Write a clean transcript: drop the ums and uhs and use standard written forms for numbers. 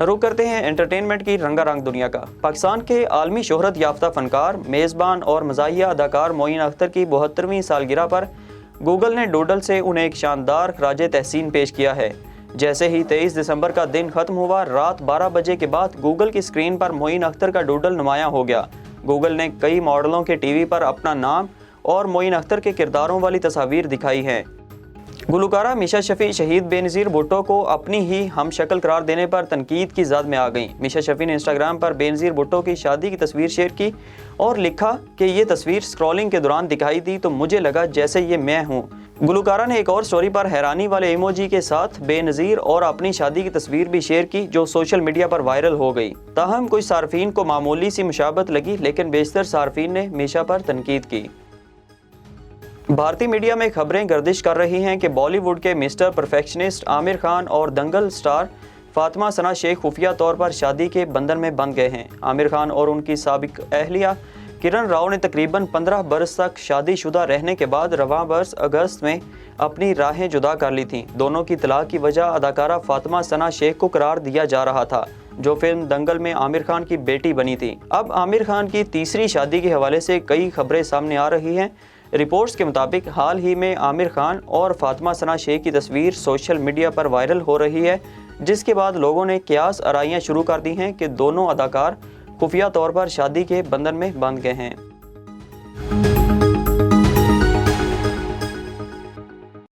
रुख करते हैं एंटरटेनमेंट की रंगारंग दुनिया का। पाकिस्तान के आलमी शोहरत याफ्ता फनकार, मेज़बान और मज़ाहिया अदाकार मोइन अख्तर की 72वीं सालगिरह पर गूगल ने डूडल से उन्हें एक शानदार खराज तहसीन पेश किया है। जैसे ही 23 दिसंबर का दिन खत्म हुआ, रात 12 बजे के बाद गूगल की स्क्रीन पर मोइन अख्तर का डूडल नुमायां हो गया। गूगल ने कई मॉडलों के टीवी पर अपना नाम और मोइन अख्तर के किरदारों वाली तस्वीर दिखाई हैं। गुलकारा मीशा शफी शहीद बेनज़ीर भुट्टो को अपनी ही हम शक्ल करार देने पर तनकीद की ज़द में आ गईं। मीशा शफी ने इंस्टाग्राम पर बेनज़ीर भुट्टो की शादी की तस्वीर शेयर की और लिखा कि ये तस्वीर स्क्रॉलिंग के दौरान दिखाई दी तो मुझे लगा जैसे ये मैं हूँ। गुलकारा ने एक और स्टोरी पर हैरानी वाले इमोजी के साथ बेनज़ीर और अपनी शादी की तस्वीर भी शेयर की, जो सोशल मीडिया पर वायरल हो गई। ताहम कुछ सार्फिन को मामूली सी मुशाबत लगी, लेकिन बेशतर सार्फिन ने मीशा पर तनकीद की। भारतीय मीडिया में खबरें गर्दिश कर रही हैं कि बॉलीवुड के मिस्टर परफेक्शनिस्ट आमिर खान और दंगल स्टार फातिमा सना शेख खुफिया तौर पर शादी के बंधन में बंध गए हैं। आमिर खान और उनकी साबिक अहलिया किरण राव ने तकरीबन 15 बरस तक शादीशुदा रहने के बाद रवां बरस अगस्त में अपनी राहें जुदा कर ली थीं। दोनों की तलाक की वजह अदाकारा फातिमा सना शेख को करार दिया जा रहा था, जो फिल्म दंगल में आमिर खान की बेटी बनी थी। अब आमिर खान की तीसरी शादी के हवाले से कई खबरें सामने आ रही हैं। रिपोर्ट्स के मुताबिक हाल ही में आमिर खान और फातिमा सना शेख की तस्वीर सोशल मीडिया पर वायरल हो रही है, जिसके बाद लोगों ने कियास आराइयाँ शुरू कर दी हैं कि दोनों अदाकार खुफिया तौर पर शादी के बंधन में बंध गए हैं।